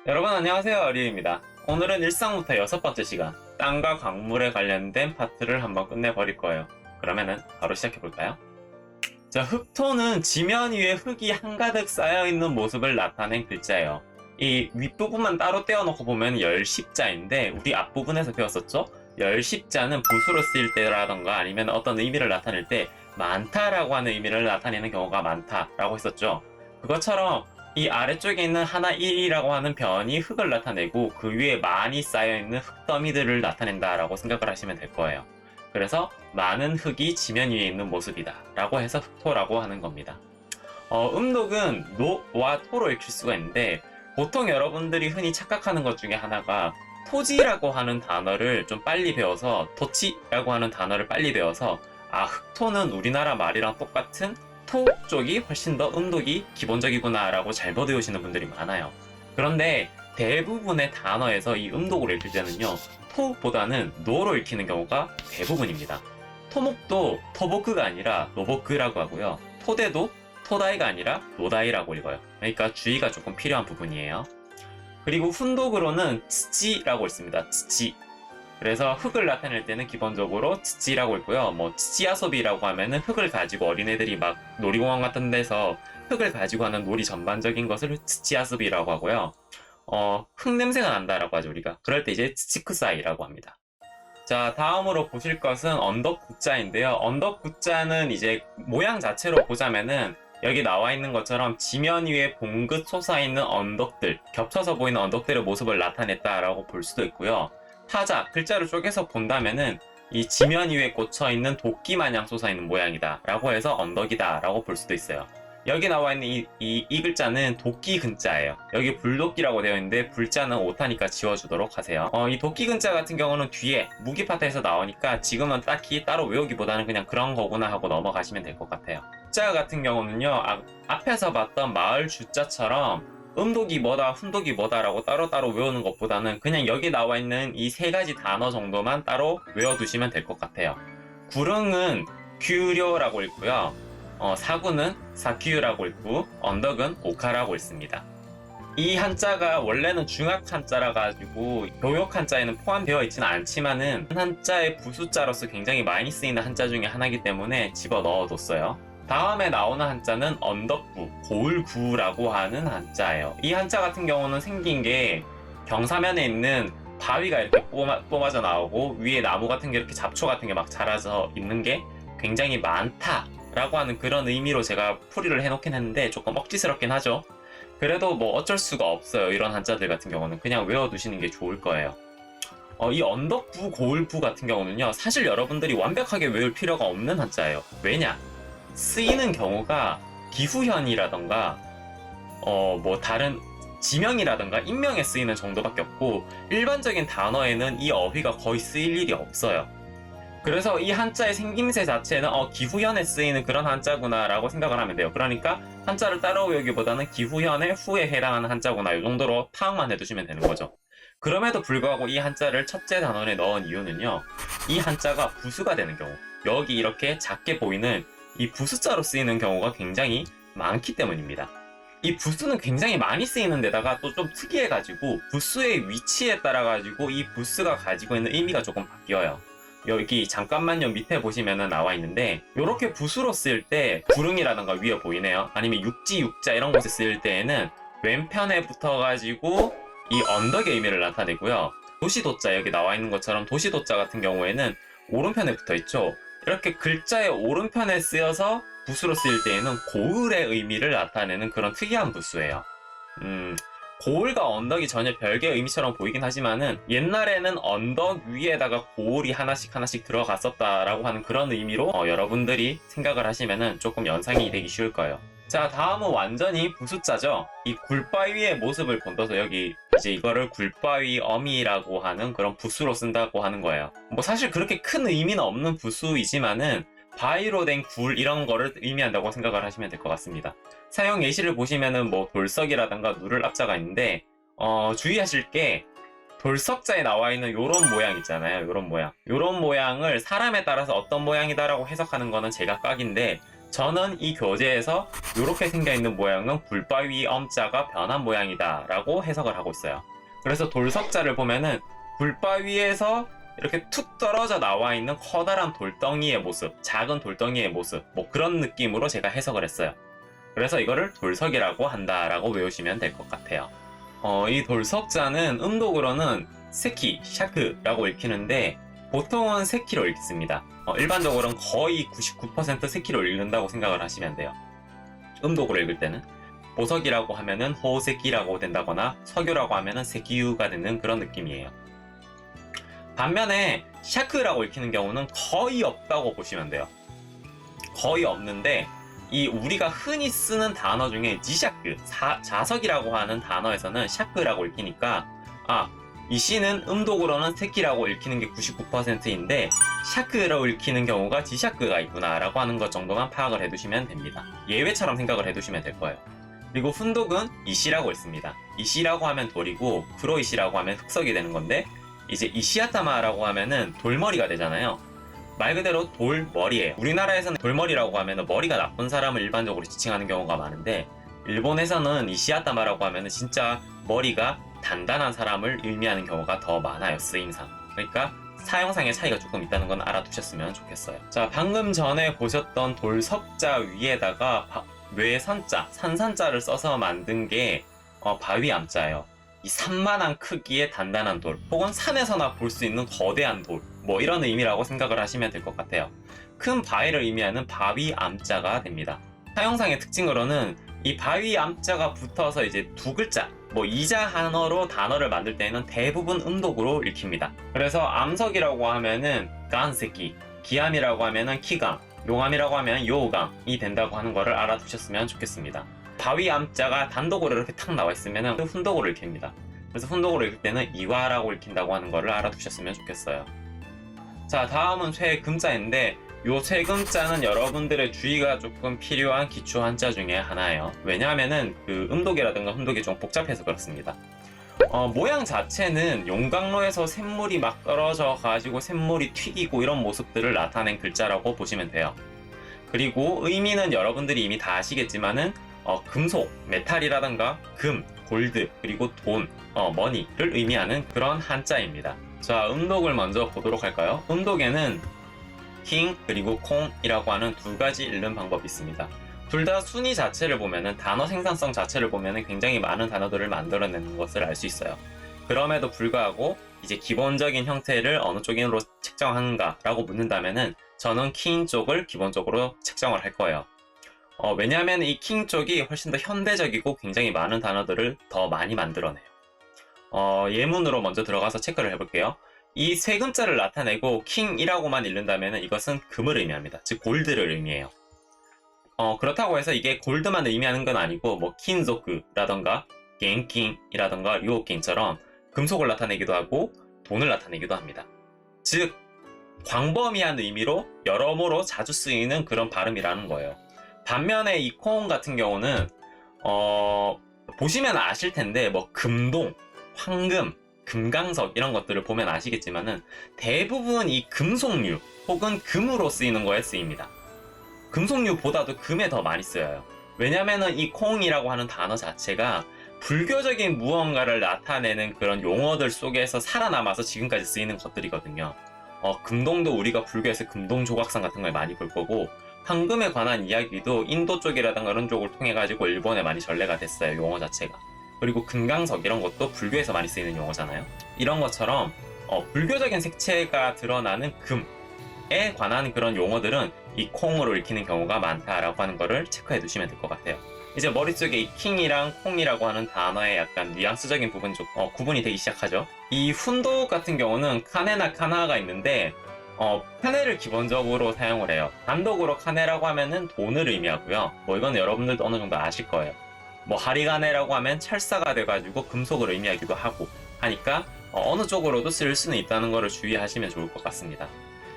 여러분 안녕하세요, 리우입니다. 오늘은 일상부터 6번째 시간, 땅과 광물에 관련된 파트를 한번 끝내버릴 거예요. 그러면은 바로 시작해볼까요? 자, 흑토는 지면 위에 흙이 한가득 쌓여있는 모습을 나타낸 글자예요. 이 윗부분만 따로 떼어놓고 보면 열십자인데, 우리 앞부분에서 배웠었죠? 열십자는 붓으로 쓰일 때라던가 아니면 어떤 의미를 나타낼 때 많다라고 하는 의미를 나타내는 경우가 많다라고 했었죠. 그것처럼 이 아래쪽에 있는 하나 1이라고 하는 변이 흙을 나타내고 그 위에 많이 쌓여있는 흙더미들을 나타낸다라고 생각을 하시면 될 거예요. 그래서 많은 흙이 지면 위에 있는 모습이다 라고 해서 흑토라고 하는 겁니다. 음독은 노와 토로 읽힐 수가 있는데, 보통 여러분들이 흔히 착각하는 것 중에 하나가 토지라고 하는 단어를 좀 빨리 배워서, 토치라고 하는 단어를 빨리 배워서 흑토는 우리나라 말이랑 똑같은 토 쪽이 훨씬 더 음독이 기본적이구나 라고 잘못 외우시는 분들이 많아요. 그런데 대부분의 단어에서 이 음독으로 읽힐 때는요, 토보다는 노로 읽히는 경우가 대부분입니다. 토목도 토보크가 아니라 노보크라고 하고요. 토대도 토다이가 아니라 노다이라고 읽어요. 그러니까 주의가 조금 필요한 부분이에요. 그리고 훈독으로는 츠지라고 읽습니다. 츠지. 그래서 흙을 나타낼 때는 기본적으로 츠지라고 읽고요. 뭐 츠지야소비라고 하면은 흙을 가지고 어린애들이 막 놀이공원 같은 데서 흙을 가지고 하는 놀이 전반적인 것을 츠지야소비라고 하고요. 흙 냄새가 난다라고 하죠, 우리가. 그럴 때 이제 츠치크사이라고 합니다. 자, 다음으로 보실 것은 언덕구자인데요. 언덕구자는 이제 모양 자체로 보자면은 여기 나와 있는 것처럼 지면 위에 봉긋 솟아있는 언덕들, 겹쳐서 보이는 언덕들의 모습을 나타냈다라고 볼 수도 있고요. 타자, 글자를 쪼개서 본다면은 이 지면 위에 꽂혀있는 도끼 마냥 솟아있는 모양이다 라고 해서 언덕이다 라고 볼 수도 있어요. 여기 나와 있는 이 글자는 도끼 근자예요. 여기 불도끼라고 되어 있는데 불자는 오타니까 지워주도록 하세요. 이 도끼 근자 같은 경우는 뒤에 무기 파트에서 나오니까 지금은 딱히 따로 외우기보다는 그냥 그런 거구나 하고 넘어가시면 될 것 같아요. 자 같은 경우는요, 앞에서 봤던 마을 주자처럼 음독이 뭐다, 훈독이 뭐다라고 따로따로 외우는 것보다는 그냥 여기 나와 있는 이 세 가지 단어 정도만 따로 외워두시면 될 것 같아요. 구릉은 규료라고 읽고요. 사구는 사규라고 읽고 언덕은 오카라고 읽습니다. 이 한자가 원래는 중학 한자라 가지고 교역 한자에는 포함되어 있지는 않지만은 한자의 부수자로서 굉장히 많이 쓰이는 한자 중에 하나이기 때문에 집어 넣어뒀어요. 다음에 나오는 한자는 언덕구, 고을구라고 하는 한자예요. 이 한자 같은 경우는 생긴 게 경사면에 있는 바위가 이렇게 뿜어져 나오고 위에 나무 같은 게 이렇게 잡초 같은 게 막 자라서 있는 게 굉장히 많다 라고 하는 그런 의미로 제가 풀이를 해놓긴 했는데 조금 억지스럽긴 하죠. 그래도 뭐 어쩔 수가 없어요. 이런 한자들 같은 경우는 그냥 외워두시는 게 좋을 거예요. 이 언덕부, 고을부 같은 경우는요, 사실 여러분들이 완벽하게 외울 필요가 없는 한자예요. 왜냐? 쓰이는 경우가 기후현이라던가 뭐 다른 지명이라던가 인명에 쓰이는 정도밖에 없고, 일반적인 단어에는 이 어휘가 거의 쓰일 일이 없어요. 그래서 이 한자의 생김새 자체는 기후현에 쓰이는 그런 한자구나 라고 생각을 하면 돼요. 그러니까 한자를 따로 외우기보다는 기후현의 후에 해당하는 한자구나, 이 정도로 파악만 해두시면 되는 거죠. 그럼에도 불구하고 이 한자를 첫째 단원에 넣은 이유는요, 이 한자가 부수가 되는 경우, 여기 이렇게 작게 보이는 이 부수자로 쓰이는 경우가 굉장히 많기 때문입니다. 이 부수는 굉장히 많이 쓰이는 데다가 또 좀 특이해가지고 부수의 위치에 따라가지고 이 부수가 가지고 있는 의미가 조금 바뀌어요. 여기 잠깐만요, 밑에 보시면은 나와 있는데, 이렇게 부수로 쓰일 때 구릉이라던가 위에 보이네요. 아니면 육지, 육자 이런 곳에 쓰일 때에는 왼편에 붙어가지고 이 언덕의 의미를 나타내고요. 도시도자, 여기 나와 있는 것처럼 도시도자 같은 경우에는 오른편에 붙어있죠. 이렇게 글자의 오른편에 쓰여서 부수로 쓰일 때에는 고을의 의미를 나타내는 그런 특이한 부수예요. 고을과 언덕이 전혀 별개의 의미처럼 보이긴 하지만은 옛날에는 언덕 위에다가 고을이 하나씩 들어갔었다라고 하는 그런 의미로 여러분들이 생각을 하시면은 조금 연상이 되기 쉬울 거예요. 자, 다음은 완전히 부수자죠. 이 굴바위의 모습을 본떠서 여기 이제 이거를 굴바위 어미라고 하는 그런 부수로 쓴다고 하는 거예요. 뭐 사실 그렇게 큰 의미는 없는 부수이지만은 바위로 된 굴 이런 거를 의미한다고 생각을 하시면 될 것 같습니다. 사용 예시를 보시면은 뭐 돌석이라든가 누를 앞자가 있는데, 주의하실 게 돌석자에 나와 있는 요런 모양 있잖아요. 요런 모양을 사람에 따라서 어떤 모양이다라고 해석하는 거는 제각각인데, 저는 이 교재에서 이렇게 생겨있는 모양은 불바위 엄자가 변한 모양이다 라고 해석을 하고 있어요. 그래서 돌석자를 보면은 불바위에서 이렇게 툭 떨어져 나와 있는 커다란 돌덩이의 모습, 작은 돌덩이의 모습, 뭐 그런 느낌으로 제가 해석을 했어요. 그래서 이거를 돌석이라고 한다라고 외우시면 될 것 같아요. 이 돌석자는 음독으로는 세키, 샤크라고 읽히는데 보통은 세키로 읽습니다. 일반적으로는 거의 99% 세키로 읽는다고 생각을 하시면 돼요. 음독으로 읽을 때는. 보석이라고 하면은 호세키라고 된다거나 석유라고 하면은 세키유가 되는 그런 느낌이에요. 반면에 샤크라고 읽히는 경우는 거의 없다고 보시면 돼요. 거의 없는데 이 우리가 흔히 쓰는 단어 중에 지샤크, 자석이라고 하는 단어에서는 샤크라고 읽히니까 이 시는 음독으로는 세키라고 읽히는 게 99%인데 샤크라고 읽히는 경우가 지샤크가 있구나 라고 하는 것 정도만 파악을 해두시면 됩니다. 예외처럼 생각을 해두시면 될 거예요. 그리고 훈독은 이시라고 읽습니다. 이시라고 하면 돌이고 쿠로이시라고 하면 흑석이 되는 건데 이제 이시아타마라고 하면은 돌머리가 되잖아요. 말 그대로 돌머리예요. 우리나라에서는 돌머리라고 하면 머리가 나쁜 사람을 일반적으로 지칭하는 경우가 많은데 일본에서는 이시아타마라고 하면 진짜 머리가 단단한 사람을 의미하는 경우가 더 많아요. 쓰임상. 그러니까 사용상의 차이가 조금 있다는 건 알아두셨으면 좋겠어요. 자, 방금 전에 보셨던 돌석자 위에다가 뇌선자, 산산자를 써서 만든 게 바위암자예요. 이 산만한 크기의 단단한 돌, 혹은 산에서나 볼 수 있는 거대한 돌, 뭐 이런 의미라고 생각을 하시면 될 것 같아요. 큰 바위를 의미하는 바위암자가 됩니다. 사용상의 특징으로는 이 바위암자가 붙어서 이제 두 글자, 뭐 이자 한어로 단어를 만들 때는 대부분 음독으로 읽힙니다. 그래서 암석이라고 하면은 간세키, 기암이라고 하면은 키감, 용암이라고 하면 요감이 된다고 하는 거를 알아두셨으면 좋겠습니다. 바위암자가 단독으로 이렇게 탁 나와 있으면 훈독으로 읽힙니다. 그래서 훈독으로 읽을 때는 이화라고 읽힌다고 하는 거를 알아두셨으면 좋겠어요. 자, 다음은 쇠금자인데 요 쇠금자는 여러분들의 주의가 조금 필요한 기초 한자 중에 하나예요. 왜냐하면은 그 음독이라든가 훈독이 좀 복잡해서 그렇습니다. 모양 자체는 용광로에서 샘물이 막 떨어져 가지고 샘물이 튀기고 이런 모습들을 나타낸 글자라고 보시면 돼요. 그리고 의미는 여러분들이 이미 다 아시겠지만은 금속, 메탈이라든가 금, 골드, 그리고 돈, 머니를 의미하는 그런 한자입니다. 자, 음독을 먼저 보도록 할까요? 음독에는 킹 그리고 콩이라고 하는 두 가지 읽는 방법이 있습니다. 둘 다 순위 자체를 보면은 단어 생산성 자체를 보면은 굉장히 많은 단어들을 만들어내는 것을 알 수 있어요. 그럼에도 불구하고 이제 기본적인 형태를 어느 쪽으로 책정하는가라고 묻는다면은 저는 킹 쪽을 기본적으로 책정을 할 거예요. 왜냐하면 이 킹 쪽이 훨씬 더 현대적이고 굉장히 많은 단어들을 더 많이 만들어내요. 예문으로 먼저 들어가서 체크를 해볼게요. 이 세 글자를 나타내고 킹이라고만 읽는다면 이것은 금을 의미합니다. 즉 골드를 의미해요. 그렇다고 해서 이게 골드만 의미하는 건 아니고 뭐 킨소크라던가 겐킹이라던가 유오킹처럼 금속을 나타내기도 하고 돈을 나타내기도 합니다. 즉 광범위한 의미로 여러모로 자주 쓰이는 그런 발음이라는 거예요. 반면에 이 콩 같은 경우는 보시면 아실 텐데 뭐 금동, 황금, 금강석 이런 것들을 보면 아시겠지만은 대부분 이 금속류 혹은 금으로 쓰이는 거에 쓰입니다. 금속류보다도 금에 더 많이 쓰여요. 왜냐면은 이 콩이라고 하는 단어 자체가 불교적인 무언가를 나타내는 그런 용어들 속에서 살아남아서 지금까지 쓰이는 것들이거든요. 금동도 우리가 불교에서 금동 조각상 같은 걸 많이 볼 거고, 황금에 관한 이야기도 인도 쪽이라든가 이런 쪽을 통해 가지고 일본에 많이 전래가 됐어요, 용어 자체가. 그리고 금강석 이런 것도 불교에서 많이 쓰이는 용어잖아요. 이런 것처럼 불교적인 색채가 드러나는 금에 관한 그런 용어들은 이 콩으로 읽히는 경우가 많다라고 하는 거를 체크해 두시면 될 것 같아요. 이제 머릿속에 이 킹이랑 콩이라고 하는 단어의 약간 뉘앙스적인 부분 구분이 되기 시작하죠. 이 훈독 같은 경우는 카네나 카나가 있는데 카네를 기본적으로 사용을 해요. 단독으로 카네라고 하면은 돈을 의미하고요. 뭐 이건 여러분들도 어느 정도 아실 거예요. 뭐 하리가네라고 하면 철사가 돼가지고 금속을 의미하기도 하고 하니까 어느 쪽으로도 쓸 수는 있다는 것을 주의하시면 좋을 것 같습니다.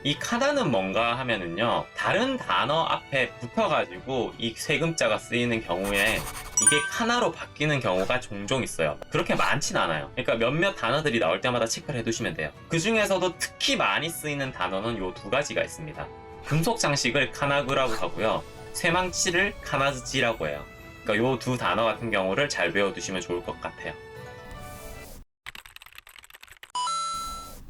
이 카나는 뭔가 하면은요, 다른 단어 앞에 붙어가지고 이 쇠금자가 쓰이는 경우에 이게 카나로 바뀌는 경우가 종종 있어요. 그렇게 많진 않아요. 그러니까 몇몇 단어들이 나올 때마다 체크를 해두시면 돼요. 그 중에서도 특히 많이 쓰이는 단어는 요 두 가지가 있습니다. 금속 장식을 카나구라고 하고요, 쇠망치를 카나즈치라고 해요. 그러니까 요 두 단어 같은 경우를 잘 외워두시면 좋을 것 같아요.